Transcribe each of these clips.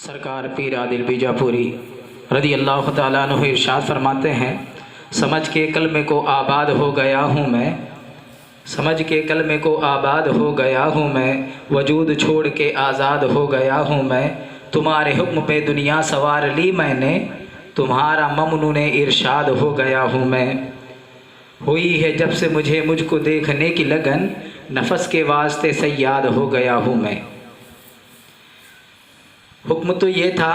سرکار پیر عادل بیجاپوری رضی اللہ تعالیٰ عنہ ارشاد فرماتے ہیں، سمجھ کے کلمے کو آباد ہو گیا ہوں میں، سمجھ کے کلمے کو آباد ہو گیا ہوں میں، وجود چھوڑ کے آزاد ہو گیا ہوں میں، تمہارے حکم پہ دنیا سوار لی میں نے، تمہارا ممنون ارشاد ہو گیا ہوں میں۔ ہوئی ہے جب سے مجھ کو دیکھنے کی لگن، نفس کے واسطے صیاد ہو گیا ہوں میں۔ حکم تو یہ تھا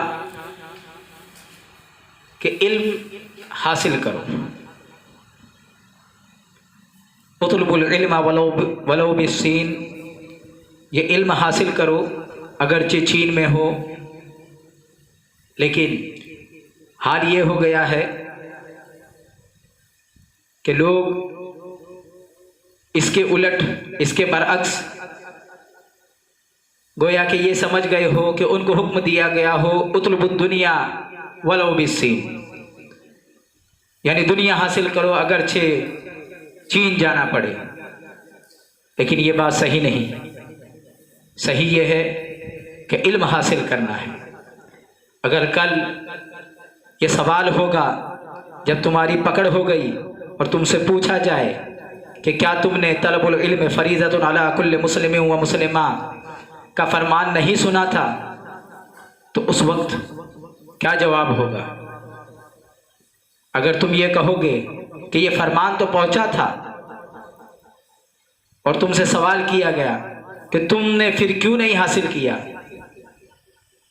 کہ علم حاصل کرو، اطلب العلم ولو بالصین، یہ علم حاصل کرو اگرچہ چین میں ہو۔ لیکن حال یہ ہو گیا ہے کہ لوگ اس کے الٹ، اس کے برعکس گویا کہ یہ سمجھ گئے ہو کہ ان کو حکم دیا گیا ہو اطلب الدنیا ولو بالصین، یعنی دنیا حاصل کرو اگرچہ چین جانا پڑے۔ لیکن یہ بات صحیح نہیں، صحیح یہ ہے کہ علم حاصل کرنا ہے۔ اگر کل یہ سوال ہوگا جب تمہاری پکڑ ہو گئی اور تم سے پوچھا جائے کہ کیا تم نے طلب العلم فریضۃ علی کل مسلم و مسلمہ کا فرمان نہیں سنا تھا، تو اس وقت کیا جواب ہوگا؟ اگر تم یہ کہو گے کہ یہ فرمان تو پہنچا تھا اور تم سے سوال کیا گیا کہ تم نے پھر کیوں نہیں حاصل کیا،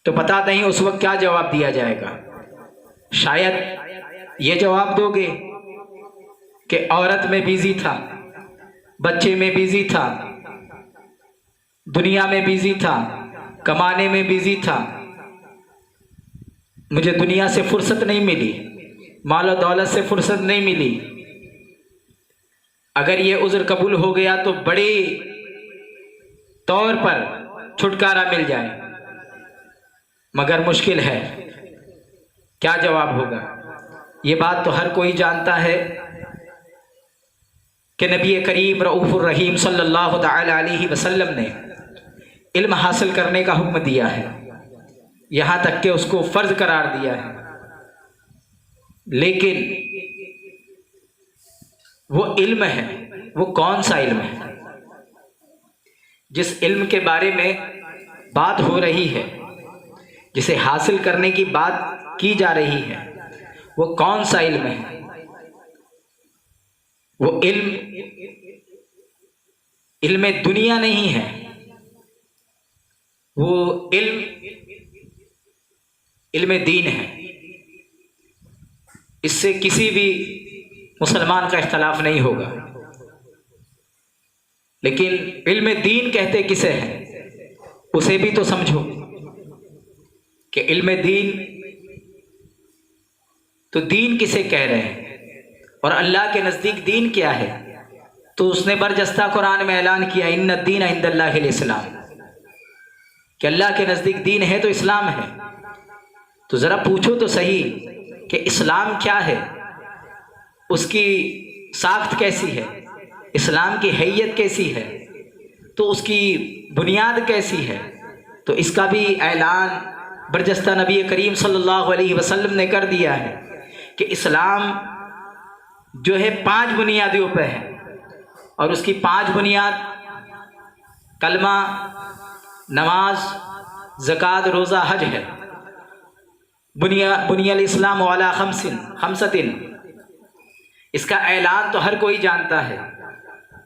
تو پتہ نہیں اس وقت کیا جواب دیا جائے گا۔ شاید یہ جواب دو گے کہ عورت میں بیزی تھا، بچے میں بیزی تھا، دنیا میں بیزی تھا، کمانے میں بیزی تھا، مجھے دنیا سے فرصت نہیں ملی، مال و دولت سے فرصت نہیں ملی۔ اگر یہ عذر قبول ہو گیا تو بڑے طور پر چھٹکارا مل جائے، مگر مشکل ہے۔ کیا جواب ہوگا؟ یہ بات تو ہر کوئی جانتا ہے کہ نبی کریم رؤوف الرحیم صلی اللہ تعالی علیہ وسلم نے علم حاصل کرنے کا حکم دیا ہے، یہاں تک کہ اس کو فرض قرار دیا ہے۔ لیکن وہ علم ہے، وہ کون سا علم ہے؟ جس علم کے بارے میں بات ہو رہی ہے، جسے حاصل کرنے کی بات کی جا رہی ہے، وہ کون سا علم ہے؟ وہ علم دنیا نہیں ہے، وہ علم دین ہے۔ اس سے کسی بھی مسلمان کا اختلاف نہیں ہوگا۔ لیکن علم دین کہتے کسے ہیں، اسے بھی تو سمجھو کہ علم دین تو دین کسے کہہ رہے ہیں، اور اللہ کے نزدیک دین کیا ہے؟ تو اس نے برجستہ قرآن میں اعلان کیا، ان الدین عند اللہ الاسلام، کہ اللہ کے نزدیک دین ہے تو اسلام ہے۔ تو ذرا پوچھو تو صحیح کہ اسلام کیا ہے، اس کی ساخت کیسی ہے، اسلام کی حیت کیسی ہے، تو اس کی بنیاد کیسی ہے؟ تو اس کا بھی اعلان برجستہ نبی کریم صلی اللہ علیہ وسلم نے کر دیا ہے کہ اسلام جو ہے 5 بنیادوں پہ ہے، اور اس کی 5 بنیاد کلمہ، نماز، زکوٰۃ، روزہ، حج ہے۔ بنی الاسلام علی خمسۃ، اس کا اعلان تو ہر کوئی جانتا ہے۔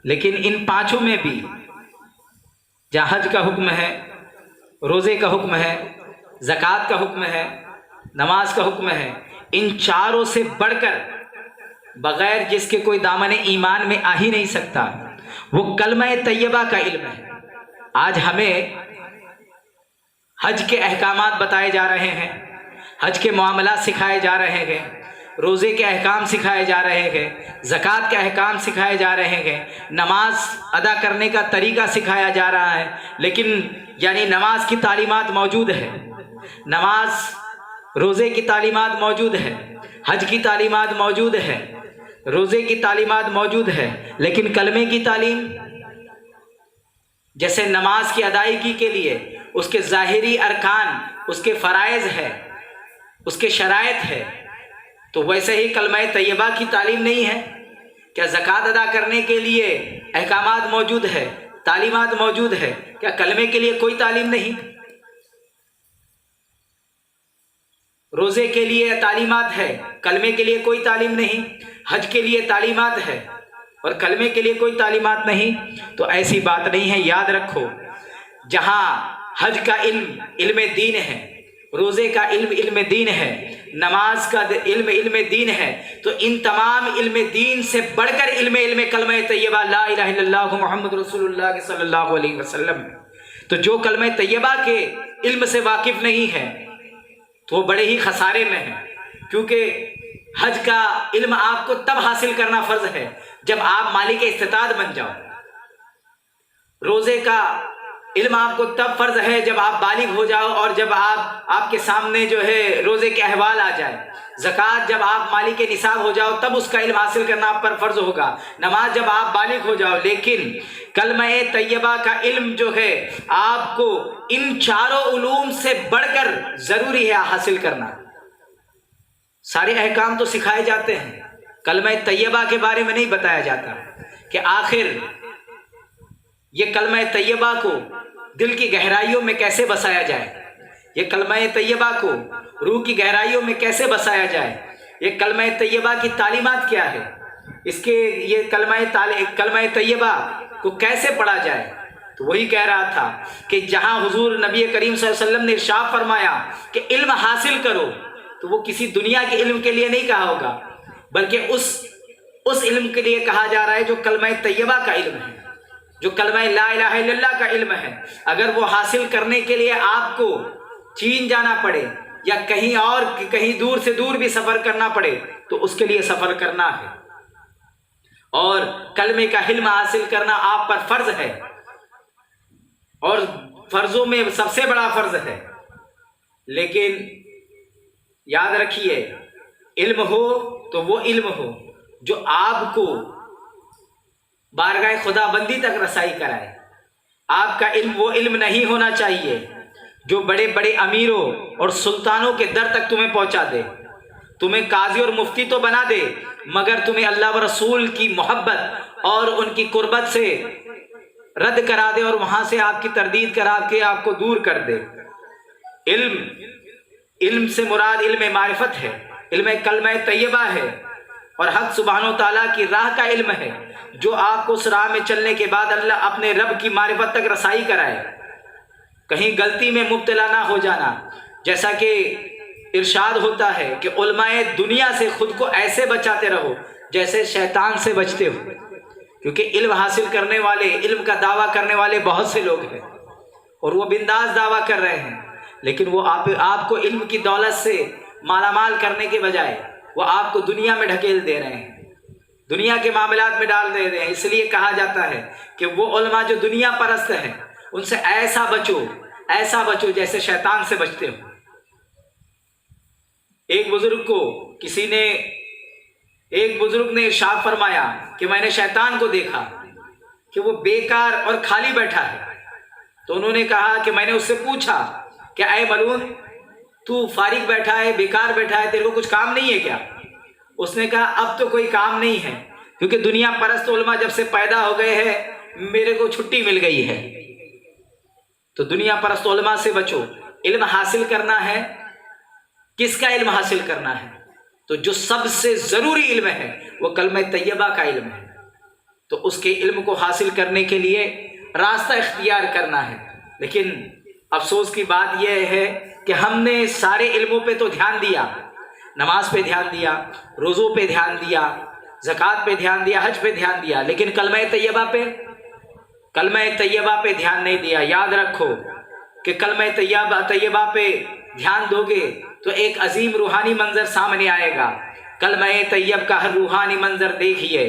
لیکن ان 5 میں بھی جہاں حج کا حکم ہے، روزے کا حکم ہے، زکوٰۃ کا حکم ہے، نماز کا حکم ہے، ان 4 سے بڑھ کر بغیر جس کے کوئی دامن ایمان میں آ ہی نہیں سکتا، وہ کلمہ طیبہ کا علم ہے۔ آج ہمیں حج کے احکامات بتائے جا رہے ہیں، حج کے معاملات سکھائے جا رہے ہیں، روزے کے احکام سکھائے جا رہے ہیں، زکوٰۃ کے احکام سکھائے جا رہے ہیں، نماز ادا کرنے کا طریقہ سکھایا جا رہا ہے۔ لیکن یعنی نماز کی تعلیمات موجود ہے، نماز، روزے کی تعلیمات موجود ہے، حج کی تعلیمات موجود ہے، روزے کی تعلیمات موجود ہے، لیکن کلمے کی تعلیم، جیسے نماز کی ادائیگی کے لیے اس کے ظاہری ارکان، اس کے فرائض ہے، اس کے شرائط ہے، تو ویسے ہی کلمہ طیبہ کی تعلیم نہیں ہے؟ کیا زکوٰۃ ادا کرنے کے لیے احکامات موجود ہے، تعلیمات موجود ہے؟ کیا کلمے کے لیے کوئی تعلیم نہیں؟ روزے کے لیے تعلیمات ہے، کلمے کے لیے کوئی تعلیم نہیں؟ حج کے لیے تعلیمات ہے اور کلمے کے لیے کوئی تعلیمات نہیں؟ تو ایسی بات نہیں ہے، یاد رکھو، جہاں حج کا علم علم دین ہے، روزے کا علم علم دین ہے، نماز کا علم علم دین ہے، تو ان تمام علم دین سے بڑھ کر علم کلمہ طیبہ لا الہ الا اللہ محمد رسول اللہ صلی اللہ علیہ وسلم۔ تو جو کلمہ طیبہ کے علم سے واقف نہیں ہے تو وہ بڑے ہی خسارے میں ہے، کیونکہ حج کا علم آپ کو تب حاصل کرنا فرض ہے جب آپ مالک استطاعت بن جاؤ، روزے کا علم آپ کو تب فرض ہے جب آپ بالغ ہو جاؤ اور جب آپ کے سامنے جو ہے روزے کے احوال آ جائے، زکوٰۃ جب آپ مالک نصاب ہو جاؤ تب اس کا علم حاصل کرنا آپ پر فرض ہوگا، نماز جب آپ بالغ ہو جاؤ۔ لیکن کلمہ طیبہ کا علم جو ہے آپ کو ان چاروں علوم سے بڑھ کر ضروری ہے حاصل کرنا۔ سارے احکام تو سکھائے جاتے ہیں، کلمہ طیبہ کے بارے میں نہیں بتایا جاتا کہ آخر یہ کلمہ طیبہ کو دل کی گہرائیوں میں کیسے بسایا جائے، یہ کلمہ طیبہ کو روح کی گہرائیوں میں کیسے بسایا جائے، یہ کلمہ طیبہ کی تعلیمات کیا ہے، اس کے یہ کلمہ طیبہ کو کیسے پڑھا جائے۔ تو وہی کہہ رہا تھا کہ جہاں حضور نبی کریم صلی اللہ علیہ وسلم نے ارشاد فرمایا کہ علم حاصل کرو، تو وہ کسی دنیا کے علم کے لیے نہیں کہا ہوگا، بلکہ اس علم کے لیے کہا جا رہا ہے جو کلمہ طیبہ کا علم ہے، جو کلمہ لا الہ الا اللہ کا علم ہے۔ اگر وہ حاصل کرنے کے لیے آپ کو چین جانا پڑے یا کہیں دور سے دور بھی سفر کرنا پڑے تو اس کے لیے سفر کرنا ہے، اور کلمے کا علم حاصل کرنا آپ پر فرض ہے، اور فرضوں میں سب سے بڑا فرض ہے۔ لیکن یاد رکھیے، علم ہو تو وہ علم ہو جو آپ کو بارگاہ خدا بندی تک رسائی کرائے۔ آپ کا علم وہ علم نہیں ہونا چاہیے جو بڑے بڑے امیروں اور سلطانوں کے در تک تمہیں پہنچا دے، تمہیں قاضی اور مفتی تو بنا دے مگر تمہیں اللہ و رسول کی محبت اور ان کی قربت سے رد کرا دے اور وہاں سے آپ کی تردید کرا کے آپ کو دور کر دے۔ علم سے مراد علم معرفت ہے، علم کلمہ طیبہ ہے، اور حق سبحانہ و تعالیٰ کی راہ کا علم ہے جو آپ کو اس راہ میں چلنے کے بعد اللہ اپنے رب کی معرفت تک رسائی کرائے۔ کہیں غلطی میں مبتلا نہ ہو جانا، جیسا کہ ارشاد ہوتا ہے کہ علماء دنیا سے خود کو ایسے بچاتے رہو جیسے شیطان سے بچتے ہو، کیونکہ علم حاصل کرنے والے، علم کا دعویٰ کرنے والے بہت سے لوگ ہیں اور وہ بنداز دعویٰ کر رہے ہیں، لیکن وہ آپ کو علم کی دولت سے مالا مال کرنے کے بجائے وہ آپ کو دنیا میں ڈھکیل دے رہے ہیں، دنیا کے معاملات میں ڈال دے رہے ہیں۔ اس لیے کہا جاتا ہے کہ وہ علماء جو دنیا پرست ہیں ان سے ایسا بچو جیسے شیطان سے بچتے ہو۔ ایک بزرگ نے ارشاد فرمایا کہ میں نے شیطان کو دیکھا کہ وہ بیکار اور خالی بیٹھا ہے، تو انہوں نے کہا کہ میں نے اس سے پوچھا کہ اے ملعون، تو فارغ بیٹھا ہے، بیکار بیٹھا ہے، تیرے کو کچھ کام نہیں ہے کیا؟ اس نے کہا اب تو کوئی کام نہیں ہے، کیونکہ دنیا پرست علماء جب سے پیدا ہو گئے ہیں میرے کو چھٹی مل گئی ہے۔ تو دنیا پرست علماء سے بچو۔ علم حاصل کرنا ہے، کس کا علم حاصل کرنا ہے؟ تو جو سب سے ضروری علم ہے وہ کلمہ طیبہ کا علم ہے، تو اس کے علم کو حاصل کرنے کے لیے راستہ اختیار کرنا ہے۔ لیکن افسوس کی بات یہ ہے کہ ہم نے سارے علموں پہ تو دھیان دیا، نماز پہ دھیان دیا، روزوں پہ دھیان دیا، زکوٰۃ پہ دھیان دیا، حج پہ دھیان دیا، لیکن کلمہ طیبہ پہ دھیان نہیں دیا۔ یاد رکھو کہ کلمہ طیبہ پہ دھیان دو گے تو ایک عظیم روحانی منظر سامنے آئے گا۔ کلمہ طیب کا ہر روحانی منظر دیکھیے،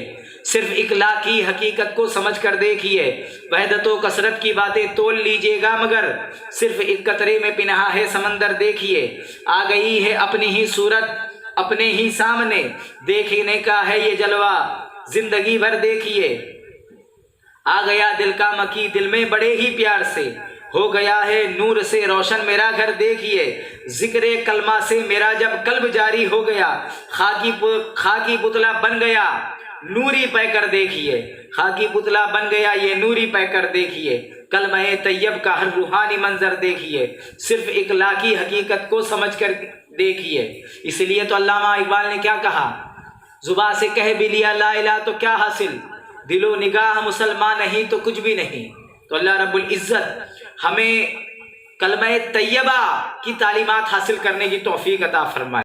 صرف اخلاقی حقیقت کو سمجھ کر دیکھیے، وحدت و کثرت کی باتیں تول لیجیے گا مگر صرف ایک قطرے میں پنہا ہے سمندر دیکھیے، آ گئی ہے اپنی ہی صورت اپنے ہی سامنے، دیکھنے کا ہے یہ جلوہ زندگی بھر دیکھیے، آ گیا دل کا مکی دل میں بڑے ہی پیار سے، ہو گیا ہے نور سے روشن میرا گھر دیکھیے، ذکر کلمہ سے میرا جب قلب جاری ہو گیا، خاکی پتلا بن گیا نوری پہ کر دیکھیے، خاکی پتلا بن گیا یہ نوری پہ کر دیکھیے، کلمہ طیب کا ہر روحانی منظر دیکھیے، صرف اخلاقی حقیقت کو سمجھ کر دیکھیے۔ اس لیے تو علامہ اقبال نے کیا کہا، زباں سے کہہ بھی لیا لا الہ تو کیا حاصل، دل و نگاہ مسلمان نہیں تو کچھ بھی نہیں۔ تو اللہ رب العزت ہمیں کلمہ طیبہ کی تعلیمات حاصل کرنے کی توفیق عطا فرمائے۔